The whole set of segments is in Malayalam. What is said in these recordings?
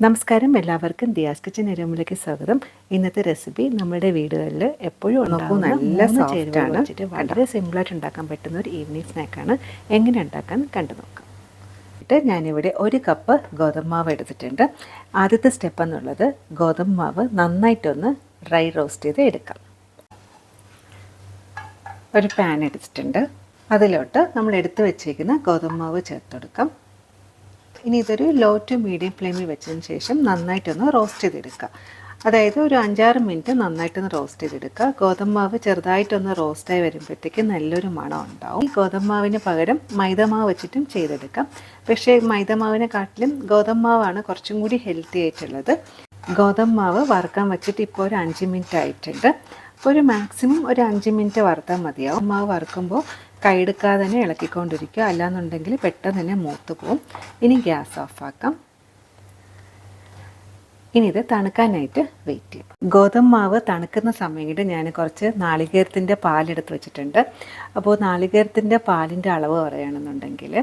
നമസ്കാരം, എല്ലാവർക്കും ദിയാസ് കിച്ചൻ റൂമിലേക്ക് സ്വാഗതം. ഇന്നത്തെ റെസിപ്പി നമ്മുടെ വീടുകളിൽ എപ്പോഴും ഉണ്ടാകുന്ന നല്ല ചേരുവകൾ വെച്ചിട്ട് വളരെ സിമ്പിളായിട്ട് ഉണ്ടാക്കാൻ പറ്റുന്ന ഒരു ഈവനിങ് സ്നാക്കാണ്. എങ്ങനെ ഉണ്ടാക്കാൻ കണ്ടു നോക്കാം. ഞാനിവിടെ 1 കപ്പ് ഗോതമ്പ് മാവ് എടുത്തിട്ടുണ്ട്. ആദ്യത്തെ സ്റ്റെപ്പ് എന്നുള്ളത് ഗോതമ്പ് മാവ് നന്നായിട്ടൊന്ന് ഡ്രൈ റോസ്റ്റ് ചെയ്ത് എടുക്കാം. ഒരു പാൻ എടുത്തിട്ടുണ്ട്. അതിലോട്ട് നമ്മൾ എടുത്തു വെച്ചേക്കുന്ന ഗോതമ്പ് മാവ് ചേർത്ത് കൊടുക്കാം. ഇനി ഇതൊരു ലോ ടു മീഡിയം ഫ്ലെയിമിൽ വെച്ചതിന് ശേഷം നന്നായിട്ടൊന്ന് റോസ്റ്റ് ചെയ്തെടുക്കുക. അതായത് ഒരു 5-6 മിനിറ്റ് നന്നായിട്ടൊന്ന് റോസ്റ്റ് ചെയ്തെടുക്കുക. ഗോതമ്പ് മാവ് ചെറുതായിട്ടൊന്ന് റോസ്റ്റായി വരുമ്പോഴത്തേക്ക് നല്ലൊരു മണം ഉണ്ടാവും. ഈ ഗോതമ്പ് മാവിന് പകരം മൈദമാവ് വെച്ചിട്ടും ചെയ്തെടുക്കാം. പക്ഷേ മൈദമാവിനെക്കാട്ടിലും ഗോതമ്പ് മാവാണ് കുറച്ചും കൂടി ഹെൽത്തി ആയിട്ടുള്ളത്. ഗോതമ്പ് മാവ് വറുക്കാൻ വെച്ചിട്ട് ഇപ്പോൾ ഒരു 5 മിനിറ്റ് ആയിട്ടുണ്ട്. അപ്പോൾ ഒരു മാക്സിമം ഒരു 5 മിനിറ്റ് വറുത്താൽ മതിയാവും. മാവ് വറുക്കുമ്പോൾ കൈയെടുക്കാതെ തന്നെ ഇളക്കിക്കൊണ്ടിരിക്കുക, അല്ലാന്നുണ്ടെങ്കിൽ പെട്ടെന്ന് തന്നെ മൂത്ത് പോവും. ഇനി ഗ്യാസ് ഓഫാക്കാം. ഇനി ഇത് തണുക്കാനായിട്ട് വെയിറ്റ് ചെയ്യും. ഗോതമ്പ് മാവ് തണുക്കുന്ന സമയത്ത് ഞാൻ കുറച്ച് നാളികേരത്തിൻ്റെ പാലെടുത്ത് വെച്ചിട്ടുണ്ട്. അപ്പോൾ നാളികേരത്തിൻ്റെ പാലിൻ്റെ അളവ് പറയുകയാണെന്നുണ്ടെങ്കിൽ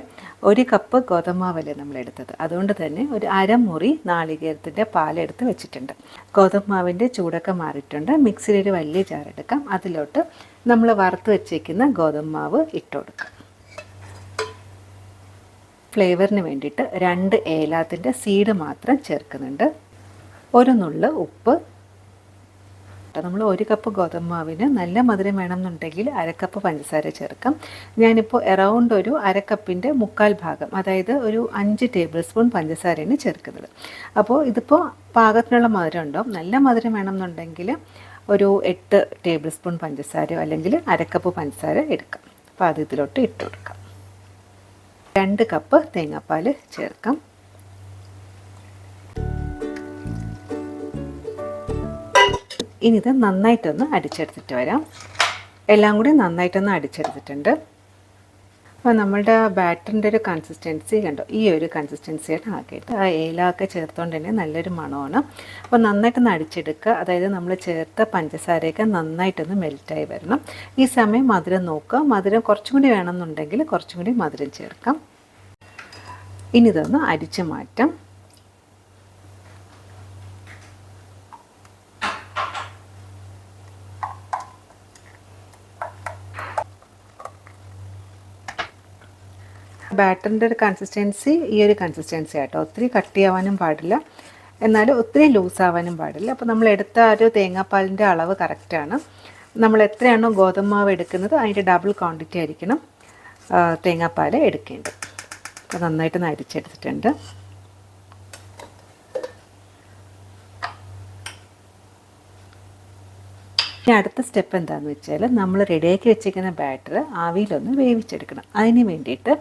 1 കപ്പ് ഗോതമ്പ് മാവല്ലേ നമ്മൾ എടുത്തത്, അതുകൊണ്ട് തന്നെ ഒരു അരമുറി നാളികേരത്തിൻ്റെ പാലെടുത്ത് വെച്ചിട്ടുണ്ട്. ഗോതമ്പ് മാവിൻ്റെ ചൂടൊക്കെ മാറിയിട്ടുണ്ട്. മിക്സിയിലൊരു വലിയ ജാർ എടുക്കാം. അതിലോട്ട് നമ്മൾ വറുത്ത് വെച്ചേക്കുന്ന ഗോതമ്പ് മാവ് ഇട്ട് കൊടുക്കാം. ഫ്ലേവറിന് വേണ്ടിയിട്ട് 2 ഏലത്തിൻ്റെ സീഡ് മാത്രം ചേർക്കുന്നുണ്ട്. 1 നുള്ള് ഉപ്പ്. നമ്മൾ 1 കപ്പ് ഗോതമ്പ് മാവിന് നല്ല മധുരം വേണമെന്നുണ്ടെങ്കിൽ 1/2 കപ്പ് പഞ്ചസാര ചേർക്കാം. ഞാനിപ്പോൾ അറൗണ്ട് ഒരു 1/2 കപ്പിൻ്റെ 1/4 ഭാഗം, അതായത് ഒരു 5 ടേബിൾ സ്പൂൺ പഞ്ചസാരയാണ് ചേർക്കുന്നത്. അപ്പോൾ ഇതിപ്പോൾ പാകത്തിനുള്ള മധുരം ഉണ്ടാവും. നല്ല മധുരം വേണമെന്നുണ്ടെങ്കിൽ ഒരു 8 ടേബിൾ സ്പൂൺ പഞ്ചസാരയോ അല്ലെങ്കിൽ 1/2 കപ്പ് പഞ്ചസാര എടുക്കാം. അപ്പോൾ അത് ഇതിലോട്ട് ഇട്ട് കൊടുക്കാം. 2 കപ്പ് തേങ്ങാപ്പാൽ ചേർക്കാം. ഇനി ഇത് നന്നായിട്ടൊന്ന് അടിച്ചെടുത്തിട്ട് വരാം. എല്ലാം കൂടി നന്നായിട്ടൊന്ന് അടിച്ചെടുത്തിട്ടുണ്ട്. അപ്പോൾ നമ്മളുടെ ബാറ്ററിൻ്റെ ഒരു കൺസിസ്റ്റൻസി കണ്ടോ, ഈ ഒരു കൺസിസ്റ്റൻസിയായിട്ട് ആക്കിയിട്ട് ആ ഏലമൊക്കെ ചേർത്തുകൊണ്ട് തന്നെ നല്ലൊരു മണമാണ്. അപ്പോൾ നന്നായിട്ടൊന്ന് അടിച്ചെടുക്കുക. അതായത് നമ്മൾ ചേർത്ത പഞ്ചസാരയൊക്കെ നന്നായിട്ടൊന്ന് മെൽറ്റായി വരണം. ഈ സമയം മധുരം നോക്കുക. മധുരം കുറച്ചും കൂടി വേണമെന്നുണ്ടെങ്കിൽ കുറച്ചും കൂടി മധുരം ചേർക്കാം. ഇനി ഇതൊന്ന് അരിച്ച് മാറ്റാം. ബാറ്ററിൻ്റെ ഒരു കൺസിസ്റ്റൻസി ഈ ഒരു കൺസിസ്റ്റൻസി ആട്ടോ. ഒത്തിരി കട്ടിയാവാനും പാടില്ല, എന്നാലും ഒത്തിരി ലൂസാവാനും പാടില്ല. അപ്പോൾ നമ്മൾ എടുത്ത ഒരു തേങ്ങാപ്പാലിൻ്റെ അളവ് കറക്റ്റാണ്. നമ്മൾ എത്രയാണോ ഗോതമ്പ് മാവ് എടുക്കുന്നത് അതിൻ്റെ ഡബിൾ ക്വാണ്ടിറ്റി ആയിരിക്കണം തേങ്ങാപ്പാൽ എടുക്കേണ്ടത്. അപ്പോൾ നന്നായിട്ട് അരിച്ചെടുത്തിട്ടുണ്ട്. ഇനി അടുത്ത സ്റ്റെപ്പ് എന്താണെന്ന് വെച്ചാൽ നമ്മൾ റെഡിയാക്കി വെച്ചിരിക്കുന്ന ബാറ്റർ ആവിയിലൊന്ന് വേവിച്ചെടുക്കണം. അതിന് വേണ്ടിയിട്ട്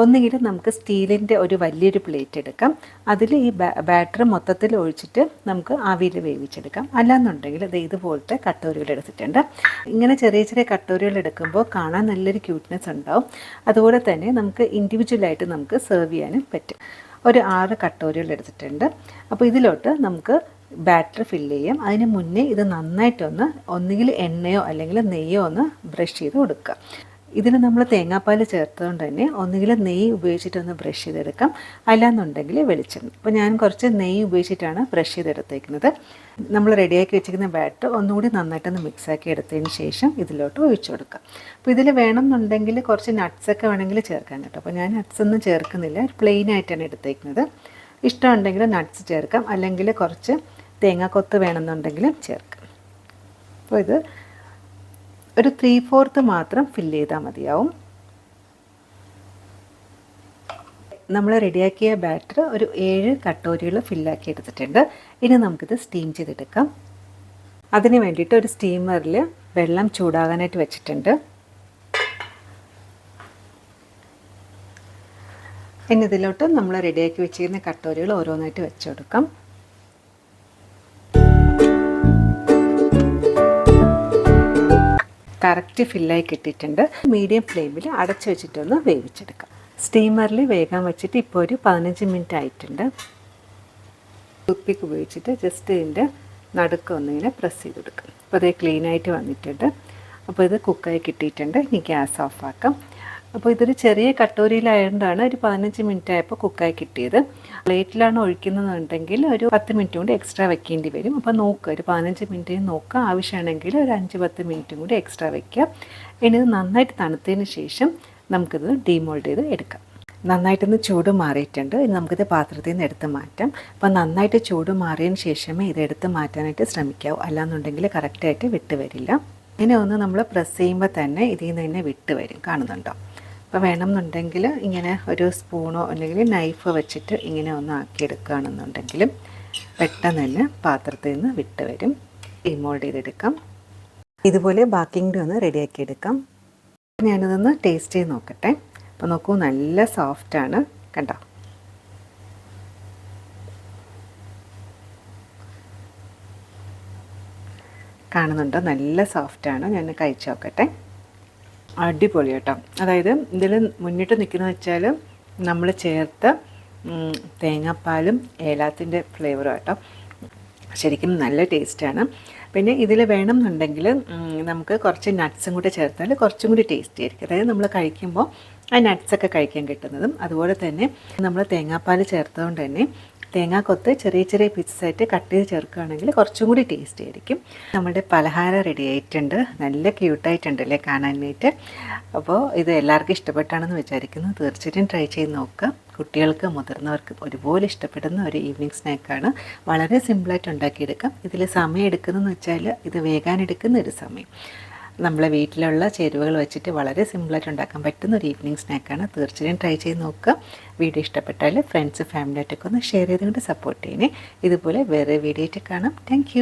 ഒന്നുകിൽ നമുക്ക് സ്റ്റീലിൻ്റെ ഒരു വലിയൊരു പ്ലേറ്റ് എടുക്കാം. അതിൽ ഈ ബാറ്റർ മൊത്തത്തിൽ ഒഴിച്ചിട്ട് നമുക്ക് ആവിയിൽ വേവിച്ചെടുക്കാം. അല്ലാന്നുണ്ടെങ്കിൽ ഇത് ഇതുപോലത്തെ കട്ടോരികൾ എടുത്തിട്ടുണ്ട്. ഇങ്ങനെ ചെറിയ ചെറിയ കട്ടോരികൾ എടുക്കുമ്പോൾ കാണാൻ നല്ലൊരു ക്യൂട്ട്നെസ് ഉണ്ടാവും. അതുപോലെ തന്നെ നമുക്ക് ഇൻഡിവിജ്വലായിട്ട് നമുക്ക് സെർവ് ചെയ്യാനും പറ്റും. ഒരു 6 കട്ടോരികൾ എടുത്തിട്ടുണ്ട്. അപ്പോൾ ഇതിലോട്ട് നമുക്ക് ബാറ്റർ ഫില്ല് ചെയ്യാം. അതിന് മുന്നേ ഇത് നന്നായിട്ടൊന്ന് ഒന്നുകിൽ എണ്ണയോ അല്ലെങ്കിൽ നെയ്യോ ഒന്ന് ബ്രഷ് ചെയ്ത് കൊടുക്കുക. ഇതിൽ നമ്മൾ തേങ്ങാപ്പാൽ ചേർത്തതുകൊണ്ട് തന്നെ ഒന്നുകിൽ നെയ്യ് ഉപയോഗിച്ചിട്ടൊന്ന് ബ്രഷ് ചെയ്തെടുക്കാം, അല്ലാന്നുണ്ടെങ്കിൽ വെളിച്ചെണ്ണ. അപ്പോൾ ഞാൻ കുറച്ച് നെയ്യ് ഉപയോഗിച്ചിട്ടാണ് ബ്രഷ് ചെയ്തെടുത്തേക്കുന്നത്. നമ്മൾ റെഡിയാക്കി വെച്ചിരിക്കുന്ന ബാറ്റർ ഒന്നുകൂടി നന്നായിട്ടൊന്ന് മിക്സാക്കി എടുത്തതിന് ശേഷം ഇതിലോട്ട് ഒഴിച്ചു കൊടുക്കാം. അപ്പോൾ ഇതിൽ വേണമെന്നുണ്ടെങ്കിൽ കുറച്ച് നട്ട്സൊക്കെ വേണമെങ്കിൽ ചേർക്കാൻ കേട്ടോ. അപ്പോൾ ഞാൻ നട്ട്സൊന്നും ചേർക്കുന്നില്ല, പ്ലെയിൻ ആയിട്ടാണ് എടുത്തേക്കുന്നത്. ഇഷ്ടമുണ്ടെങ്കിൽ നട്ട്സ് ചേർക്കാം, അല്ലെങ്കിൽ കുറച്ച് തേങ്ങാക്കൊത്ത് വേണമെന്നുണ്ടെങ്കിലും ചേർക്കാം. അപ്പോൾ ഇത് ഒരു 3/4 മാത്രം ഫില്ല് ചെയ്താൽ മതിയാവും. നമ്മൾ റെഡിയാക്കിയ ബാറ്റർ ഒരു 7 കട്ടോരികൾ ഫില്ലാക്കി എടുത്തിട്ടുണ്ട്. ഇനി നമുക്കിത് സ്റ്റീം ചെയ്തെടുക്കാം. അതിന് വേണ്ടിയിട്ട് ഒരു സ്റ്റീമറിൽ വെള്ളം ചൂടാകാനായിട്ട് വെച്ചിട്ടുണ്ട്. ഇനി ഇതിലോട്ട് നമ്മൾ റെഡിയാക്കി വെച്ചിരുന്ന കട്ടോരികൾ ഓരോന്നായിട്ട് വെച്ച് കൊടുക്കാം. കറക്റ്റ് ഫില്ലായി കിട്ടിയിട്ടുണ്ട്. മീഡിയം ഫ്ലെയിമിൽ അടച്ചു വെച്ചിട്ടൊന്ന് വേവിച്ചെടുക്കാം. സ്റ്റീമറിൽ വേഗം വെച്ചിട്ട് ഇപ്പോൾ ഒരു 15 മിനിറ്റ് ആയിട്ടുണ്ട്. ടൂത്ത്പിക്ക് ഉപയോഗിച്ചിട്ട് ജസ്റ്റ് ഇതിൻ്റെ നടുക്ക് ഒന്നിങ്ങനെ പ്രസ് ചെയ്ത് കൊടുക്കാം. അപ്പോൾ അത് ക്ലീനായിട്ട് വന്നിട്ടുണ്ട്. അപ്പോൾ ഇത് കുക്കായി കിട്ടിയിട്ടുണ്ട്. ഇനി ഗ്യാസ് ഓഫാക്കാം. അപ്പോൾ ഇതൊരു ചെറിയ കട്ടോരിയിലായതുകൊണ്ടാണ് ഒരു 15 മിനിറ്റ് ആയപ്പോൾ കുക്കായി കിട്ടിയത്. പ്ലേറ്റിലാണ് ഒഴിക്കുന്നതെന്നുണ്ടെങ്കിൽ ഒരു 10 മിനിറ്റ് കൂടി എക്സ്ട്രാ വെക്കേണ്ടി വരും. അപ്പോൾ നോക്കുക, ഒരു 15 മിനിറ്റ് നോക്കുക, ആവശ്യമാണെങ്കിൽ ഒരു 5-10 മിനിറ്റും കൂടി എക്സ്ട്രാ വയ്ക്കുക. ഇനി ഇത് നന്നായിട്ട് തണുത്തതിന് ശേഷം നമുക്കിത് ഡീമോൾഡ് ചെയ്ത് എടുക്കാം. നന്നായിട്ടൊന്ന് ചൂട് മാറിയിട്ടുണ്ട്. ഇനി നമുക്കിത് പാത്രത്തിൽ നിന്ന് എടുത്ത് മാറ്റാം. അപ്പോൾ നന്നായിട്ട് ചൂട് മാറിയതിന് ശേഷമേ ഇത് എടുത്ത് മാറ്റാനായിട്ട് ശ്രമിക്കാവൂ, അല്ലാന്നുണ്ടെങ്കിൽ കറക്റ്റായിട്ട് വിട്ട് വരില്ല. ഇങ്ങനെ ഒന്ന് നമ്മൾ പ്രസ് ചെയ്യുമ്പോൾ തന്നെ ഇതിൽ നിന്ന് തന്നെ വിട്ട് വരും, കാണുന്നുണ്ടോ? അപ്പോൾ വേണമെന്നുണ്ടെങ്കിൽ ഇങ്ങനെ ഒരു സ്പൂണോ അല്ലെങ്കിൽ നൈഫ് വെച്ചിട്ട് ഇങ്ങനെ ഒന്ന് ആക്കിയെടുക്കുകയാണെന്നുണ്ടെങ്കിലും പെട്ടെന്ന് തന്നെ പാത്രത്തിൽ നിന്ന് വിട്ട് വരും. ഡീമോൾഡ് ചെയ്തെടുക്കാം. ഇതുപോലെ ബാക്കിയും കൂടി ഒന്ന് റെഡിയാക്കി എടുക്കാം. ഞാനിതൊന്ന് ടേസ്റ്റ് ചെയ്ത് നോക്കട്ടെ. അപ്പോൾ നോക്കൂ, നല്ല സോഫ്റ്റാണ്, കണ്ടോ? കാണുന്നുണ്ടോ? നല്ല സോഫ്റ്റാണ്. ഞാൻ കഴിച്ച് നോക്കട്ടെ. അടിപൊളി കേട്ടോ. അതായത് ഇതിൽ മുന്നിട്ട് നിൽക്കുന്നത് വെച്ചാൽ നമ്മൾ ചേർത്ത തേങ്ങാപ്പാലും ഏലത്തിൻ്റെ ഫ്ലേവറും കേട്ടോ. ശരിക്കും നല്ല ടേസ്റ്റാണ്. പിന്നെ ഇതിൽ വേണമെന്നുണ്ടെങ്കിൽ നമുക്ക് കുറച്ച് നട്ട്സും കൂടെ ചേർത്താൽ കുറച്ചും കൂടി ടേസ്റ്റി ആയിരിക്കും. അതായത് നമ്മൾ കഴിക്കുമ്പോൾ ആ നട്ട്സൊക്കെ കഴിക്കാൻ കിട്ടുന്നതും. അതുപോലെ തന്നെ നമ്മൾ തേങ്ങാപ്പാൽ ചേർത്തതുകൊണ്ട് തന്നെ തേങ്ങാക്കൊത്ത് ചെറിയ ചെറിയ പീസസായിട്ട് കട്ട് ചെയ്ത് ചേർക്കുകയാണെങ്കിൽ കുറച്ചും കൂടി ടേസ്റ്റി ആയിരിക്കും. നമ്മുടെ പലഹാരം റെഡി ആയിട്ടുണ്ട്. നല്ല ക്യൂട്ടായിട്ടുണ്ടല്ലേ കാണാനായിട്ട്. അപ്പോൾ ഇത് എല്ലാവർക്കും ഇഷ്ടപ്പെട്ടാണെന്ന് വിചാരിക്കുന്നു. തീർച്ചയായിട്ടും ട്രൈ ചെയ്ത് നോക്കുക. കുട്ടികൾക്ക് മുതിർന്നവർക്ക് ഒരുപോലെ ഇഷ്ടപ്പെടുന്ന ഒരു ഈവനിങ് സ്നാക്കാണ്. വളരെ സിമ്പിളായിട്ട് ഉണ്ടാക്കിയെടുക്കാം. ഇതിൽ സമയം എടുക്കുന്നതെന്ന് വെച്ചാൽ ഇത് വേഗം എടുക്കുന്ന ഒരു സമയം. നമ്മളെ വീട്ടിലുള്ള ചേരുവകൾ വെച്ചിട്ട് വളരെ സിമ്പിളായിട്ട് ഉണ്ടാക്കാൻ പറ്റുന്ന ഒരു ഈവനിങ് സ്നാക്കാണ്. തീർച്ചയായും ട്രൈ ചെയ്ത് നോക്കുക. വീഡിയോ ഇഷ്ടപ്പെട്ടാൽ ഫ്രണ്ട്സ് ഫാമിലിയായിട്ടൊക്കെ ഒന്ന് ഷെയർ ചെയ്തുകൊണ്ട് സപ്പോർട്ട് ചെയ്യണേ. ഇതുപോലെ വേറെ വീഡിയോ ആയിട്ട് കാണാം. താങ്ക്